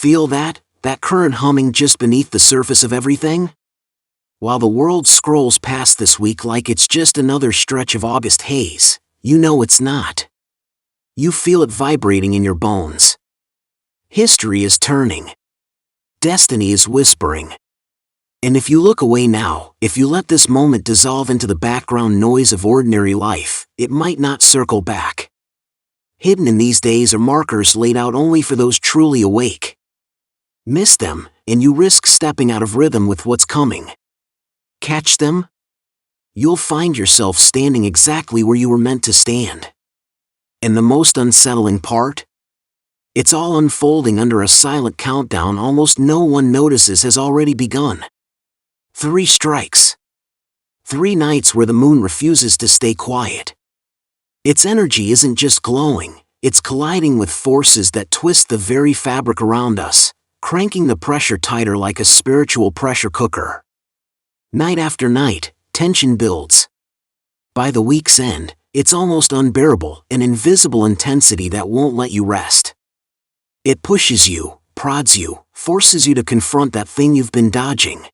Feel that current humming just beneath the surface of everything? While the world scrolls past this week like it's just another stretch of August haze, you know it's not. You feel it vibrating in your bones. History is turning. Destiny is whispering. And if you look away now, if you let this moment dissolve into the background noise of ordinary life, it might not circle back. Hidden in these days are markers laid out only for those truly awake. Miss them, and you risk stepping out of rhythm with what's coming. Catch them? You'll find yourself standing exactly where you were meant to stand. And the most unsettling part? It's all unfolding under a silent countdown almost no one notices has already begun. 3 strikes. 3 nights where the moon refuses to stay quiet. Its energy isn't just glowing, it's colliding with forces that twist the very fabric around us, cranking the pressure tighter like a spiritual pressure cooker. Night after night, tension builds. By the week's end, it's almost unbearable, an invisible intensity that won't let you rest. It pushes you, prods you, forces you to confront that thing you've been dodging.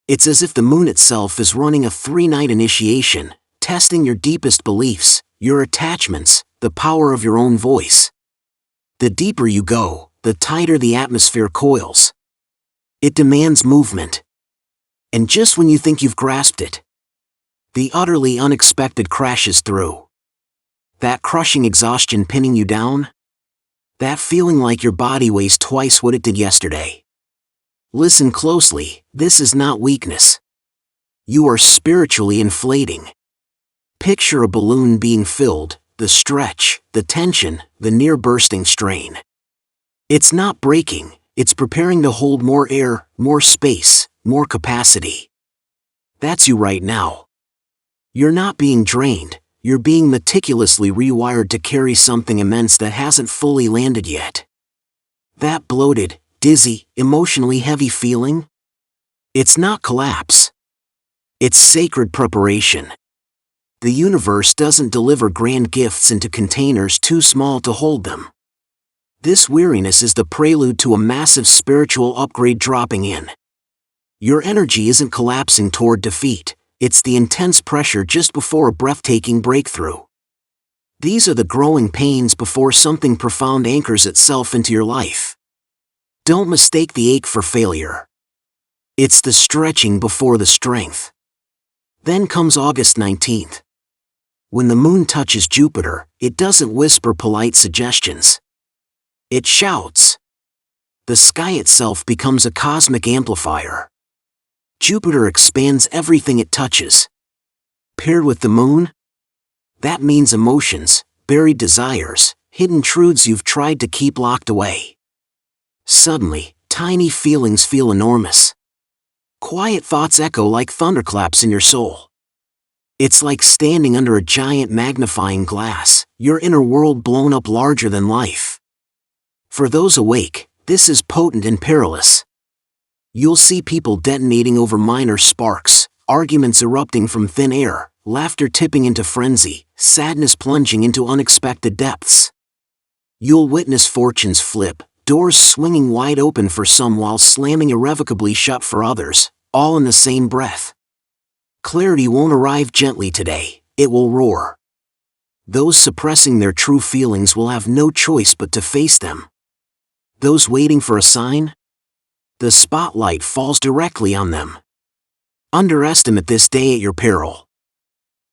It's as if the moon itself is running a 3-night initiation, testing your deepest beliefs, your attachments, the power of your own voice. The deeper you go, the tighter the atmosphere coils. It demands movement. And just when you think you've grasped it, the utterly unexpected crashes through. That crushing exhaustion pinning you down? That feeling like your body weighs twice what it did yesterday. Listen closely, this is not weakness. You are spiritually inflating. Picture a balloon being filled, the stretch, the tension, the near-bursting strain. It's not breaking, it's preparing to hold more air, more space, more capacity. That's you right now. You're not being drained, you're being meticulously rewired to carry something immense that hasn't fully landed yet. That bloated, dizzy, emotionally heavy feeling? It's not collapse. It's sacred preparation. The universe doesn't deliver grand gifts into containers too small to hold them. This weariness is the prelude to a massive spiritual upgrade dropping in. Your energy isn't collapsing toward defeat, it's the intense pressure just before a breathtaking breakthrough. These are the growing pains before something profound anchors itself into your life. Don't mistake the ache for failure. It's the stretching before the strength. Then comes August 19th. When the moon touches Jupiter, it doesn't whisper polite suggestions. It shouts. The sky itself becomes a cosmic amplifier. Jupiter expands everything it touches. Paired with the moon? That means emotions, buried desires, hidden truths you've tried to keep locked away. Suddenly, tiny feelings feel enormous. Quiet thoughts echo like thunderclaps in your soul. It's like standing under a giant magnifying glass, your inner world blown up larger than life. For those awake, this is potent and perilous. You'll see people detonating over minor sparks, arguments erupting from thin air, laughter tipping into frenzy, sadness plunging into unexpected depths. You'll witness fortunes flip, doors swinging wide open for some while slamming irrevocably shut for others, all in the same breath. Clarity won't arrive gently today, it will roar. Those suppressing their true feelings will have no choice but to face them. Those waiting for a sign? The spotlight falls directly on them. Underestimate this day at your peril.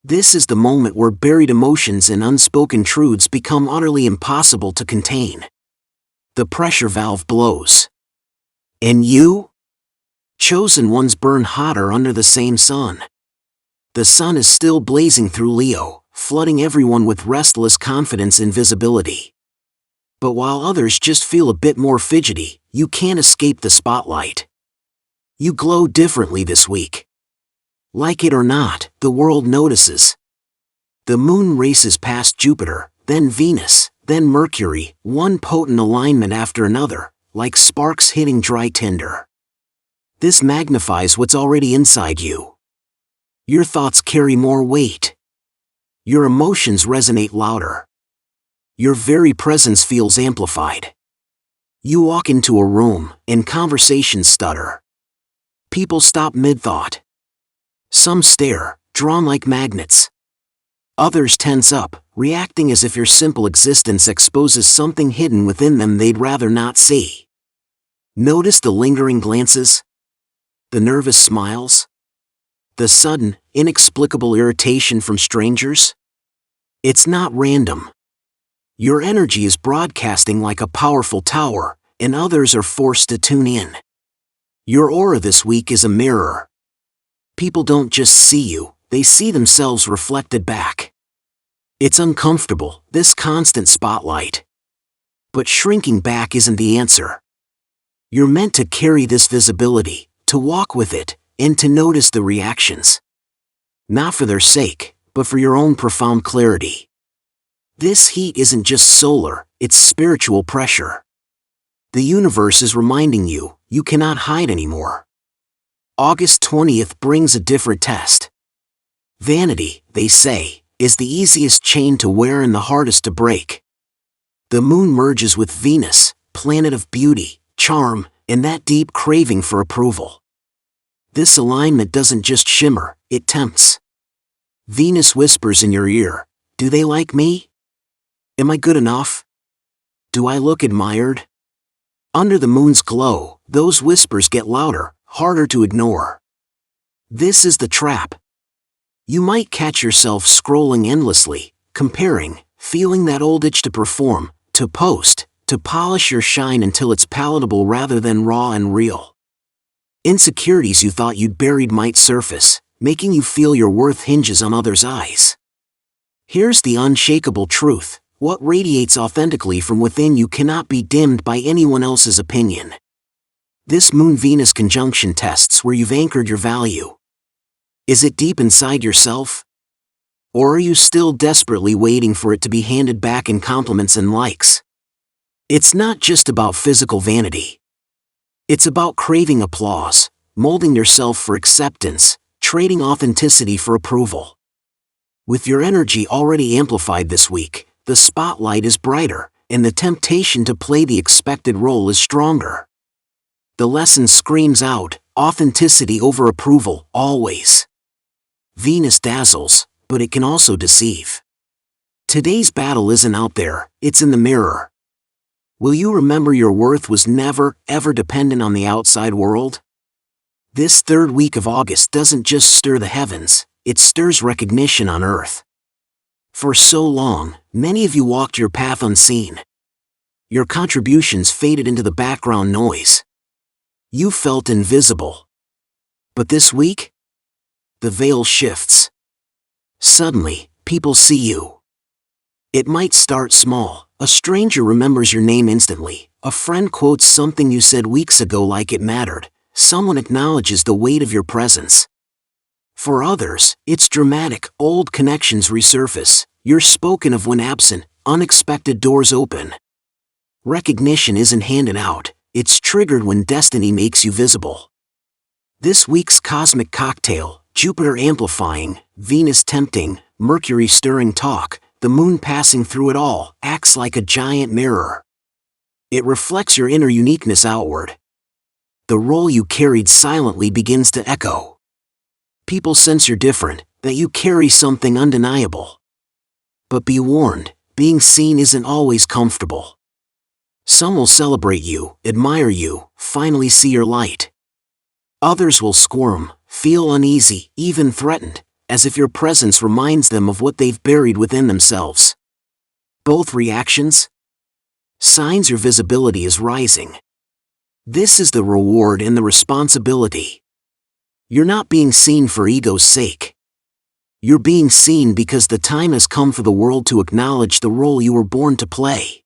This is the moment where buried emotions and unspoken truths become utterly impossible to contain. The pressure valve blows. And you? Chosen ones burn hotter under the same sun. The sun is still blazing through Leo, flooding everyone with restless confidence and visibility. But while others just feel a bit more fidgety, you can't escape the spotlight. You glow differently this week. Like it or not, the world notices. The moon races past Jupiter, then Venus, then Mercury, one potent alignment after another, like sparks hitting dry tinder. This magnifies what's already inside you. Your thoughts carry more weight. Your emotions resonate louder. Your very presence feels amplified. You walk into a room, and conversations stutter. People stop mid-thought. Some stare, drawn like magnets. Others tense up, reacting as if your simple existence exposes something hidden within them they'd rather not see. Notice the lingering glances? The nervous smiles? The sudden, inexplicable irritation from strangers? It's not random. Your energy is broadcasting like a powerful tower, and others are forced to tune in. Your aura this week is a mirror. People don't just see you, they see themselves reflected back. It's uncomfortable, this constant spotlight. But shrinking back isn't the answer. You're meant to carry this visibility, to walk with it, and to notice the reactions. Not for their sake, but for your own profound clarity. This heat isn't just solar, it's spiritual pressure. The universe is reminding you, you cannot hide anymore. August 20th brings a different test. Vanity, they say, is the easiest chain to wear and the hardest to break. The moon merges with Venus, planet of beauty, charm, and that deep craving for approval. This alignment doesn't just shimmer, it tempts. Venus whispers in your ear, do they like me? Am I good enough? Do I look admired? Under the moon's glow, those whispers get louder, harder to ignore. This is the trap. You might catch yourself scrolling endlessly, comparing, feeling that old itch to perform, to post, to polish your shine until it's palatable rather than raw and real. Insecurities you thought you'd buried might surface, making you feel your worth hinges on others' eyes. Here's the unshakable truth: what radiates authentically from within you cannot be dimmed by anyone else's opinion. This Moon-Venus conjunction tests where you've anchored your value. Is it deep inside yourself? Or are you still desperately waiting for it to be handed back in compliments and likes? It's not just about physical vanity. It's about craving applause, molding yourself for acceptance, trading authenticity for approval. With your energy already amplified this week, the spotlight is brighter, and the temptation to play the expected role is stronger. The lesson screams out, authenticity over approval, always. Venus dazzles, but it can also deceive. Today's battle isn't out there, it's in the mirror. Will you remember your worth was never, ever dependent on the outside world? This third week of August doesn't just stir the heavens, it stirs recognition on Earth. For so long, many of you walked your path unseen. Your contributions faded into the background noise. You felt invisible. But this week? The veil shifts. Suddenly, people see you. It might start small. A stranger remembers your name instantly. A friend quotes something you said weeks ago like it mattered. Someone acknowledges the weight of your presence. For others, it's dramatic. Old connections resurface. You're spoken of when absent. Unexpected doors open. Recognition isn't handed out. It's triggered when destiny makes you visible. This week's cosmic cocktail: Jupiter amplifying, Venus tempting, Mercury stirring talk, the moon passing through it all, acts like a giant mirror. It reflects your inner uniqueness outward. The role you carried silently begins to echo. People sense you're different, that you carry something undeniable. But be warned, being seen isn't always comfortable. Some will celebrate you, admire you, finally see your light. Others will squirm, feel uneasy, even threatened, as if your presence reminds them of what they've buried within themselves. Both reactions? Signs your visibility is rising. This is the reward and the responsibility. You're not being seen for ego's sake. You're being seen because the time has come for the world to acknowledge the role you were born to play.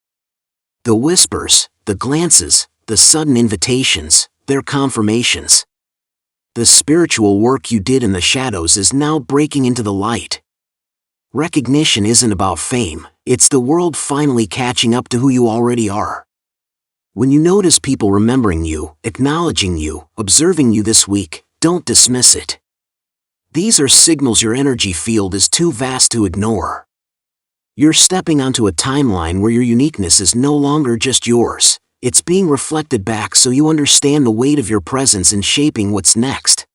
The whispers, the glances, the sudden invitations, they're confirmations. The spiritual work you did in the shadows is now breaking into the light. Recognition isn't about fame, it's the world finally catching up to who you already are. When you notice people remembering you, acknowledging you, observing you this week, don't dismiss it. These are signals your energy field is too vast to ignore. You're stepping onto a timeline where your uniqueness is no longer just yours, it's being reflected back so you understand the weight of your presence in shaping what's next.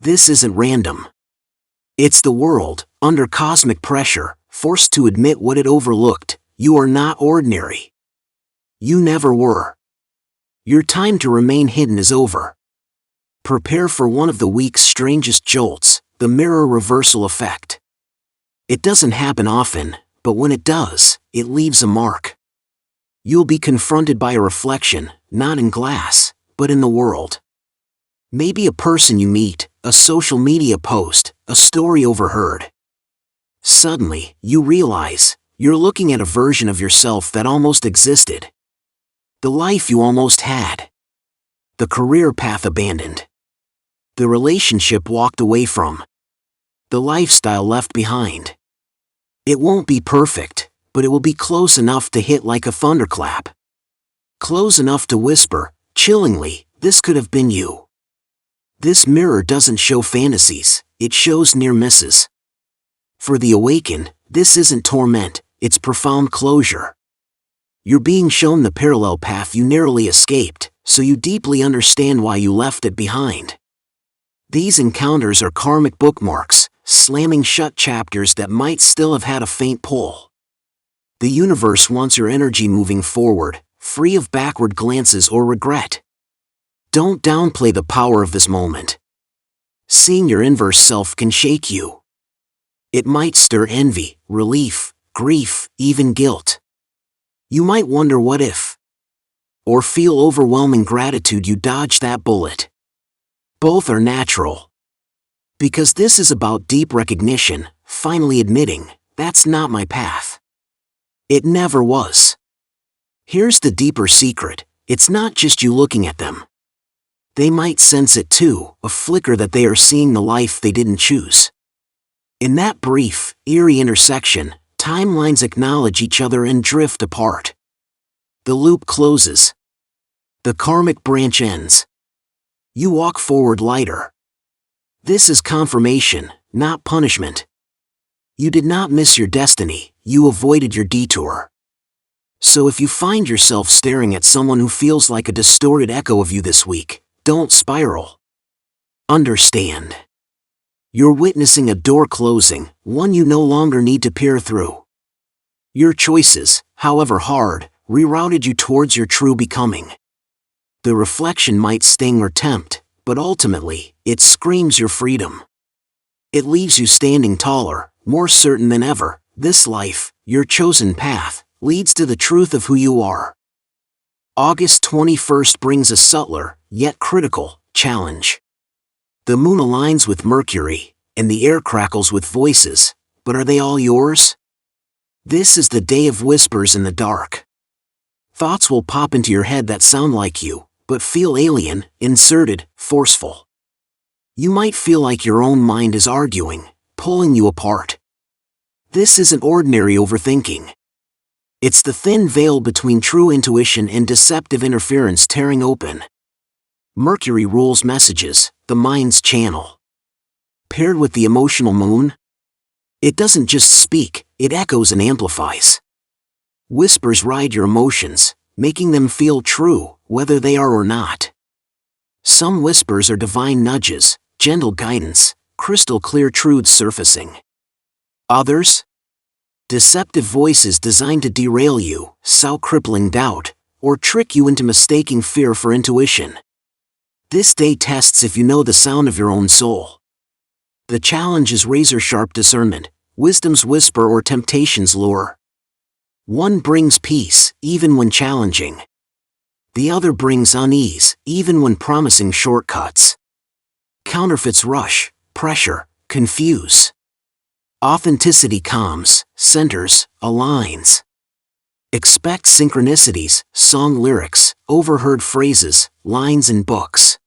This isn't random. It's the world, under cosmic pressure, forced to admit what it overlooked: you are not ordinary. You never were. Your time to remain hidden is over. Prepare for one of the week's strangest jolts, the mirror reversal effect. It doesn't happen often, but when it does, it leaves a mark. You'll be confronted by a reflection, not in glass, but in the world. Maybe a person you meet, a social media post, a story overheard. Suddenly, you realize, you're looking at a version of yourself that almost existed. The life you almost had. The career path abandoned. The relationship walked away from. The lifestyle left behind. It won't be perfect, but it will be close enough to hit like a thunderclap. Close enough to whisper, chillingly, this could have been you. This mirror doesn't show fantasies, it shows near misses. For the awakened, this isn't torment, it's profound closure. You're being shown the parallel path you narrowly escaped, so you deeply understand why you left it behind. These encounters are karmic bookmarks, slamming shut chapters that might still have had a faint pull. The universe wants your energy moving forward, free of backward glances or regret. Don't downplay the power of this moment. Seeing your inverse self can shake you. It might stir envy, relief, grief, even guilt. You might wonder what if. Or feel overwhelming gratitude you dodged that bullet. Both are natural. Because this is about deep recognition, finally admitting, that's not my path. It never was. Here's the deeper secret, it's not just you looking at them. They might sense it too, a flicker that they are seeing the life they didn't choose. In that brief, eerie intersection, timelines acknowledge each other and drift apart. The loop closes. The karmic branch ends. You walk forward lighter. This is confirmation, not punishment. You did not miss your destiny, you avoided your detour. So if you find yourself staring at someone who feels like a distorted echo of you this week, don't spiral. Understand. You're witnessing a door closing, one you no longer need to peer through. Your choices, however hard, rerouted you towards your true becoming. The reflection might sting or tempt, but ultimately, it screams your freedom. It leaves you standing taller, more certain than ever. This life, your chosen path, leads to the truth of who you are. August 21st brings a subtler, yet critical, challenge. The moon aligns with Mercury, and the air crackles with voices, but are they all yours? This is the day of whispers in the dark. Thoughts will pop into your head that sound like you, but feel alien, inserted, forceful. You might feel like your own mind is arguing, pulling you apart. This isn't ordinary overthinking. It's the thin veil between true intuition and deceptive interference tearing open. Mercury rules messages, the mind's channel. Paired with the emotional moon, it doesn't just speak, it echoes and amplifies. Whispers ride your emotions, making them feel true, whether they are or not. Some whispers are divine nudges, gentle guidance, crystal clear truths surfacing. Others? Deceptive voices designed to derail you, sow crippling doubt, or trick you into mistaking fear for intuition. This day tests if you know the sound of your own soul. The challenge is razor-sharp discernment, wisdom's whisper or temptation's lure. One brings peace, even when challenging. The other brings unease, even when promising shortcuts. Counterfeits rush, pressure, confuse. Authenticity calms, centers, aligns. Expect synchronicities, song lyrics, overheard phrases, lines in books.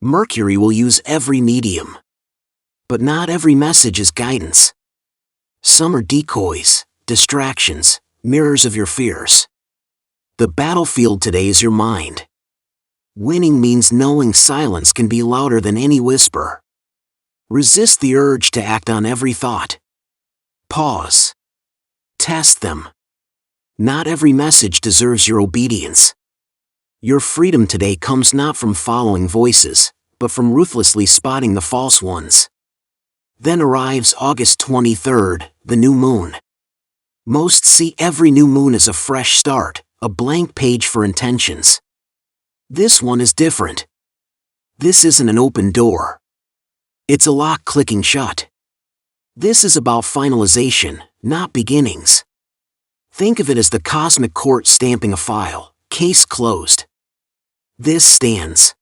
Mercury will use every medium. But not every message is guidance. Some are decoys, distractions, mirrors of your fears. The battlefield today is your mind. Winning means knowing silence can be louder than any whisper. Resist the urge to act on every thought. Pause. Test them. Not every message deserves your obedience. Your freedom today comes not from following voices, but from ruthlessly spotting the false ones. Then arrives August 23rd, the new moon. Most see every new moon as a fresh start, a blank page for intentions. This one is different. This isn't an open door. It's a lock clicking shut. This is about finalization, not beginnings. Think of it as the cosmic court stamping a file, case closed. This stands.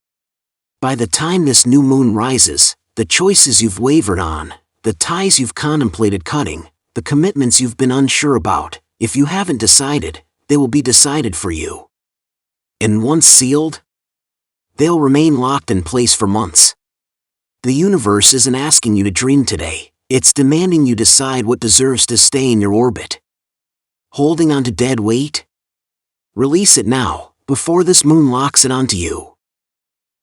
By the time this new moon rises, the choices you've wavered on, the ties you've contemplated cutting, the commitments you've been unsure about, if you haven't decided, they will be decided for you. And once sealed, they'll remain locked in place for months. The universe isn't asking you to dream today, it's demanding you decide what deserves to stay in your orbit. Holding on to dead weight? Release it now, before this moon locks it onto you.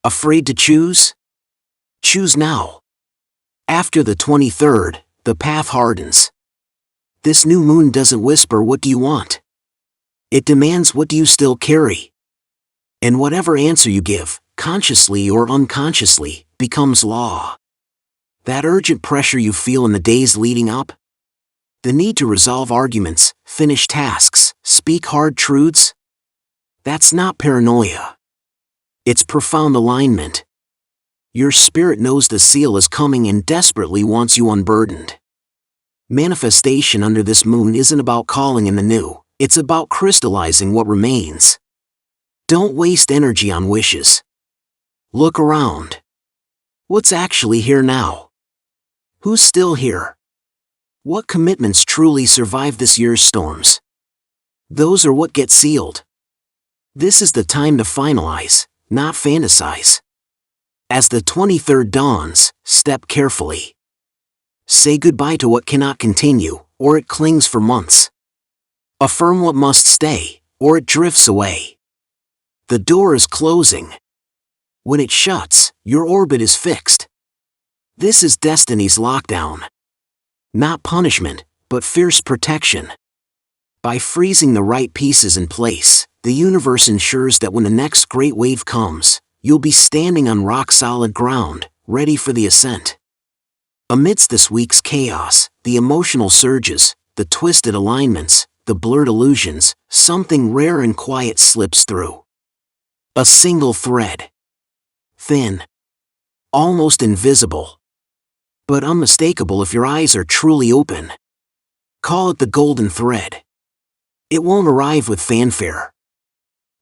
Afraid to choose? Choose now. After the 23rd, the path hardens. This new moon doesn't whisper what do you want. It demands what do you still carry. And whatever answer you give, consciously or unconsciously, becomes law. That urgent pressure you feel in the days leading up? The need to resolve arguments, finish tasks, speak hard truths? That's not paranoia. It's profound alignment. Your spirit knows the seal is coming and desperately wants you unburdened. Manifestation under this moon isn't about calling in the new, it's about crystallizing what remains. Don't waste energy on wishes. Look around. What's actually here now? Who's still here? What commitments truly survive this year's storms? Those are what get sealed. This is the time to finalize, not fantasize. As the 23rd dawns, step carefully. Say goodbye to what cannot continue, or it clings for months. Affirm what must stay, or it drifts away. The door is closing. When it shuts, your orbit is fixed. This is destiny's lockdown. Not punishment, but fierce protection. By freezing the right pieces in place, the universe ensures that when the next great wave comes, you'll be standing on rock-solid ground, ready for the ascent. Amidst this week's chaos, the emotional surges, the twisted alignments, the blurred illusions, something rare and quiet slips through. A single thread. Thin. Almost invisible. But unmistakable if your eyes are truly open. Call it the golden thread. It won't arrive with fanfare.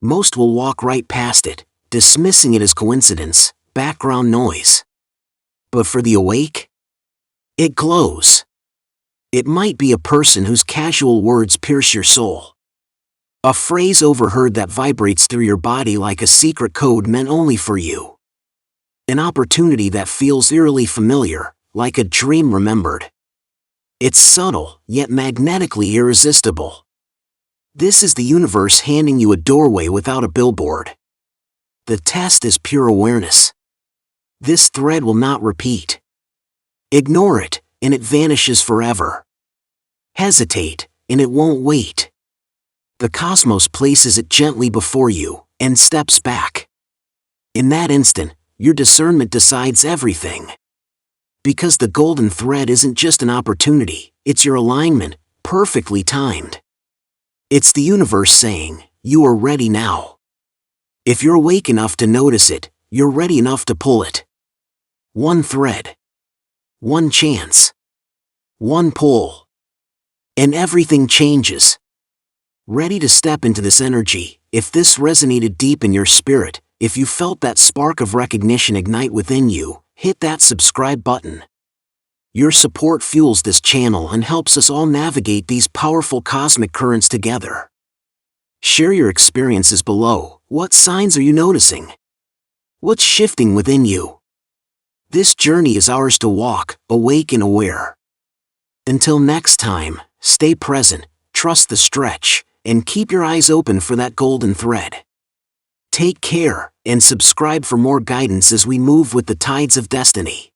Most will walk right past it, dismissing it as coincidence, background noise. But for the awake, it glows. It might be a person whose casual words pierce your soul. A phrase overheard that vibrates through your body like a secret code meant only for you. An opportunity that feels eerily familiar, like a dream remembered. It's subtle, yet magnetically irresistible. This is the universe handing you a doorway without a billboard. The test is pure awareness. This thread will not repeat. Ignore it, and it vanishes forever. Hesitate, and it won't wait. The cosmos places it gently before you, and steps back. In that instant, your discernment decides everything. Because the golden thread isn't just an opportunity, it's your alignment, perfectly timed. It's the universe saying, you are ready now. If you're awake enough to notice it, you're ready enough to pull it. One thread. One chance. One pull. And everything changes. Ready to step into this energy, if this resonated deep in your spirit, if you felt that spark of recognition ignite within you, hit that subscribe button. Your support fuels this channel and helps us all navigate these powerful cosmic currents together. Share your experiences below. What signs are you noticing? What's shifting within you? This journey is ours to walk, awake and aware. Until next time, stay present, trust the stretch, and keep your eyes open for that golden thread. Take care, and subscribe for more guidance as we move with the tides of destiny.